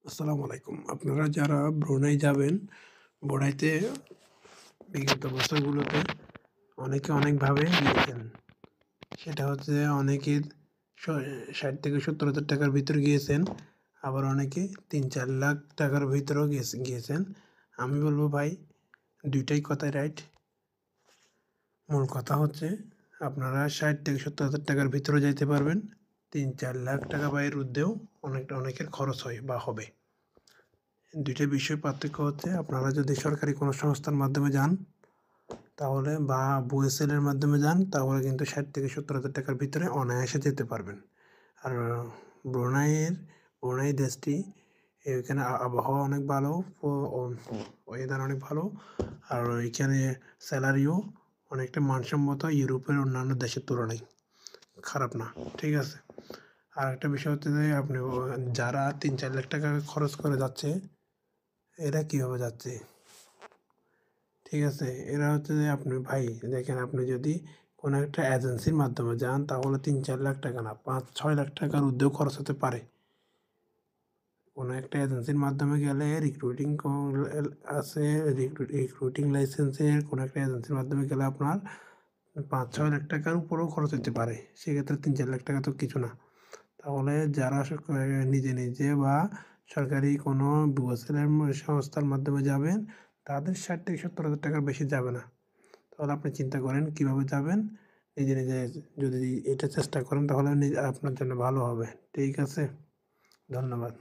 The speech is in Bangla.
আসসালামু আলাইকুম। আপনারা যারা ব্রুনাই যাবেন, ব্রুনাইতে বিগত বছরগুলোতে অনেকে অনেকভাবে গিয়েছেন। সেটা হচ্ছে অনেকে স ৬০ থেকে ৭০,০০০ টাকার ভিতরে গিয়েছেন। আবার অনেকে ৩-৪ লাখ টাকার ভিতরেও গিয়েছেন। আমি বলব ভাই ২ টাই কথাই রাইট। মূল কথা হচ্ছে আপনারা ৬০ থেকে ৭০,০০০ টাকার ভিতরেও যাইতে পারবেন। ৩-৪ লাখ টাকা বা এর ঊর্ধ্বেও অনেকের খরচ হয় বা হবে। ২ টা বিষয় পার্থক্য হচ্ছে আপনারা যদি সরকারি কোনো সংস্থার মাধ্যমে যান তাহলে বা বুয়েসেল এর মাধ্যমে যান তাহলে কিন্তু ৬০ থেকে ৭০,০০০ টাকার ভিতরে অনায়াসে যেতে পারবেন। আর ব্রুনাই দেশটি এখানে আবহাওয়া অনেক ভালো, ওয়েদার অনেক ভালো। আর এখানে স্যালারিও অনেকটা মানসম্মত ইউরোপের অন্যান্য দেশের তুলনায়। খারাপ না, ঠিক আছে? আরেকটা বিষয় হচ্ছে যে আপনি যারা ৩-৪ লাখ টাকা খরচ করে যাচ্ছে এরা কীভাবে যাচ্ছে? ঠিক আছে? এরা হচ্ছে যে আপনি ভাই দেখেন আপনি যদি কোনো একটা এজেন্সির মাধ্যমে যান তাহলে ৩-৪ লাখ টাকা না ৫-৬ লাখ টাকার ঊর্ধ্বেও খরচ হতে পারে। কোনো একটা এজেন্সির মাধ্যমে গেলে আছে রিক্রুটিং লাইসেন্সের কোনো একটা এজেন্সির মাধ্যমে গেলে আপনার ৫-৬ লাখ টাকার উপরেও খরচ হতে পারে। সেক্ষেত্রে ৩-৪ লাখ টাকা তো কিছু না। তাহলে যারা নিজে বা সরকারি কোনো বুয়েসেলের সংস্থার মাধ্যমে যাবেন তাদের ৬০ থেকে ৭০,০০০ টাকার বেশি যাবে না। তাহলে আপনি চিন্তা করেন কীভাবে যাবেন। নিজে যদি এটা চেষ্টা করেন তাহলে আপনার জন্য ভালো হবে। ঠিক আছে? ধন্যবাদ।